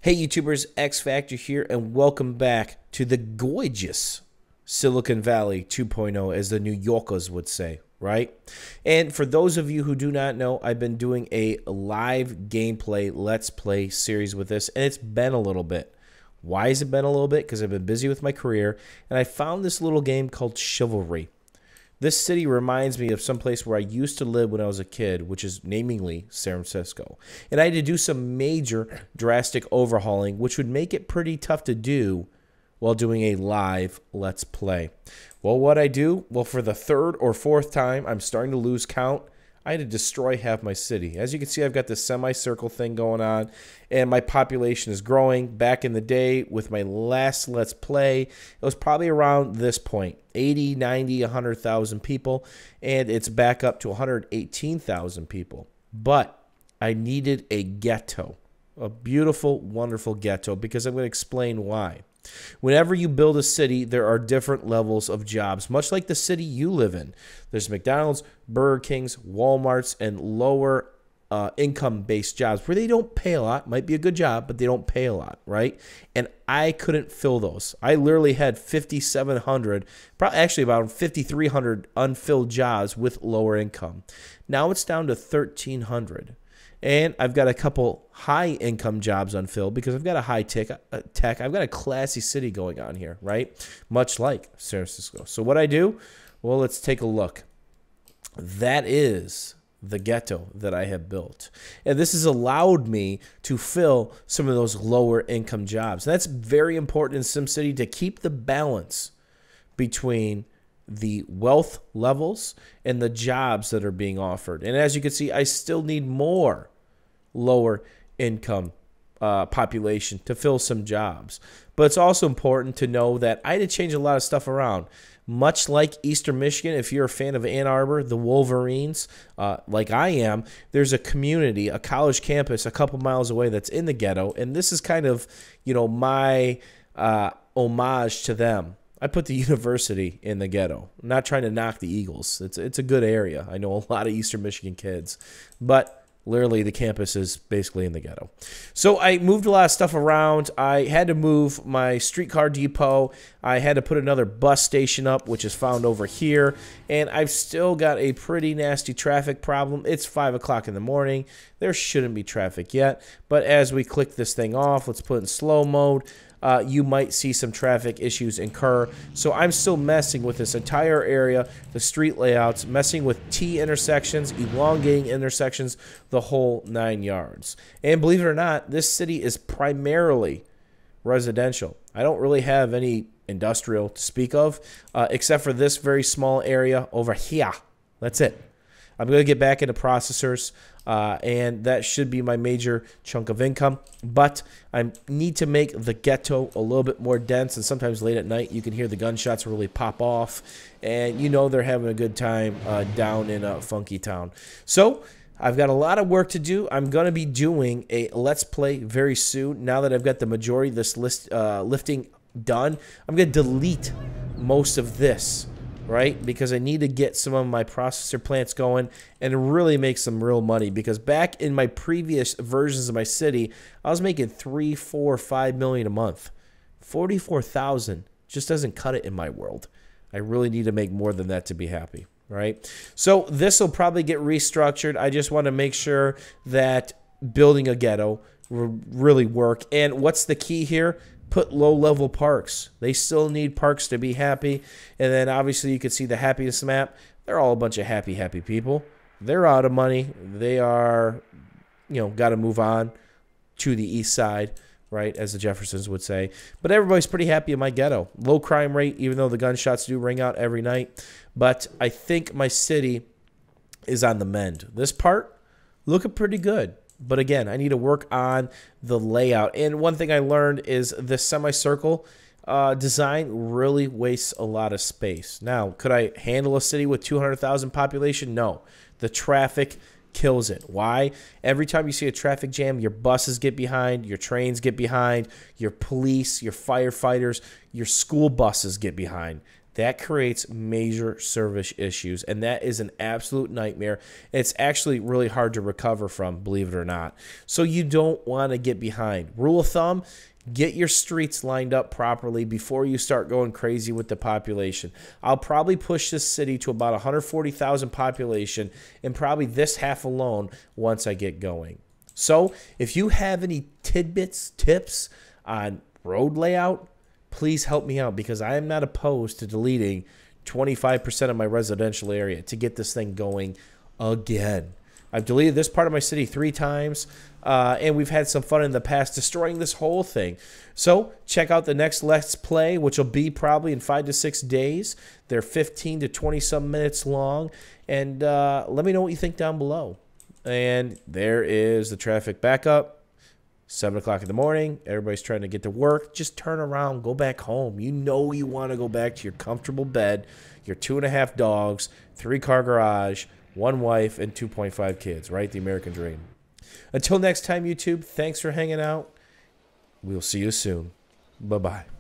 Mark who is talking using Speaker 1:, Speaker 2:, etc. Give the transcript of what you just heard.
Speaker 1: Hey YouTubers, X Factor here, and welcome back to the gorgeous Silicon Valley 2.0, as the New Yorkers would say, right? And for those of you who do not know, I've been doing a live gameplay Let's Play series with this, and it's been a little bit. Why has it been a little bit? Because I've been busy with my career, and I found this little game called Chivalry. This city reminds me of some place where I used to live when I was a kid, which is namely San Francisco. And I had to do some major drastic overhauling, which would make it pretty tough to do while doing a live Let's Play. Well, what I do? Well, for the third or fourth time, I'm starting to lose count. I had to destroy half my city. As you can see, I've got this semicircle thing going on, and my population is growing. Back in the day, with my last Let's Play, it was probably around this point, 80, 90, 100,000 people, and it's back up to 118,000 people. But I needed a ghetto, a beautiful, wonderful ghetto, because I'm going to explain why. Whenever you build a city, there are different levels of jobs, much like the city you live in. There's McDonald's, Burger Kings, Walmarts, and lower income-based jobs where they don't pay a lot. Might be a good job, but they don't pay a lot, right? And I couldn't fill those. I literally had 5,700, probably actually about 5,300 unfilled jobs with lower income. Now it's down to 1,300. And I've got a couple high-income jobs unfilled because I've got a high-tech. I've got a classy city going on here, right? Much like San Francisco. So what I do? Well, let's take a look. That is the ghetto that I have built. And this has allowed me to fill some of those lower-income jobs. And that's very important in SimCity to keep the balance between the wealth levels and the jobs that are being offered. And as you can see, I still need more lower income population to fill some jobs. But it's also important to know that I had to change a lot of stuff around. Much like Eastern Michigan, if you're a fan of Ann Arbor, the Wolverines, like I am, there's a community, a college campus a couple miles away that's in the ghetto. And this is kind of, you know, my homage to them. I put the university in the ghetto. I'm not trying to knock the Eagles. It's a good area. I know a lot of Eastern Michigan kids. But literally, the campus is basically in the ghetto. So I moved a lot of stuff around. I had to move my streetcar depot. I had to put another bus station up, which is found over here. And I've still got a pretty nasty traffic problem. It's 5 o'clock in the morning. There shouldn't be traffic yet. But as we click this thing off, let's put it in slow mode. You might see some traffic issues incur. So I'm still messing with this entire area, the street layouts, messing with T intersections, elongating intersections, the whole 9 yards. And believe it or not, this city is primarily residential. I don't really have any industrial to speak of, except for this very small area over here. That's it. I'm going to get back into processors, and that should be my major chunk of income. But I need to make the ghetto a little bit more dense, and sometimes late at night you can hear the gunshots really pop off, and you know they're having a good time down in Funky Town. So I've got a lot of work to do. I'm going to be doing a Let's Play very soon. Now that I've got the majority of this lifting done, I'm going to delete most of this, right? Because I need to get some of my processor plants going and really make some real money. Because back in my previous versions of my city, I was making $3, $4, $5 million a month. 44,000 just doesn't cut it in my world. I really need to make more than that to be happy, right? So this will probably get restructured. I just want to make sure that building a ghetto will really work. And what's the key here? Put low-level parks. They still need parks to be happy. And then obviously you can see the happiness map. They're all a bunch of happy people. They're out of money. They are, you know, got to move on to the east side, right, as the Jeffersons would say. But everybody's pretty happy in my ghetto. Low crime rate, even though the gunshots do ring out every night. But I think my city is on the mend. This part looking pretty good. But again, I need to work on the layout. And one thing I learned is the semicircle design really wastes a lot of space. Now, could I handle a city with 200,000 population? No. The traffic kills it. Why? Every time you see a traffic jam, your buses get behind, your trains get behind, your police, your firefighters, your school buses get behind. that creates major service issues, and that is an absolute nightmare. It's actually really hard to recover from, believe it or not. So you don't want to get behind. Rule of thumb, get your streets lined up properly before you start going crazy with the population. I'll probably push this city to about 140,000 population, and probably this half alone once I get going. So if you have any tidbits, tips on road layout, please help me out, because I am not opposed to deleting 25% of my residential area to get this thing going again. I've deleted this part of my city 3 times, and we've had some fun in the past destroying this whole thing. So check out the next Let's Play, which will be probably in 5 to 6 days. They're 15 to 20-some minutes long, and let me know what you think down below. And there is the traffic backup. 7 o'clock in the morning, everybody's trying to get to work. Just turn around, go back home. You know you want to go back to your comfortable bed, your 2.5 dogs, 3-car garage, 1 wife, and 2.5 kids, right? The American dream. Until next time, YouTube, thanks for hanging out. We'll see you soon. Bye-bye.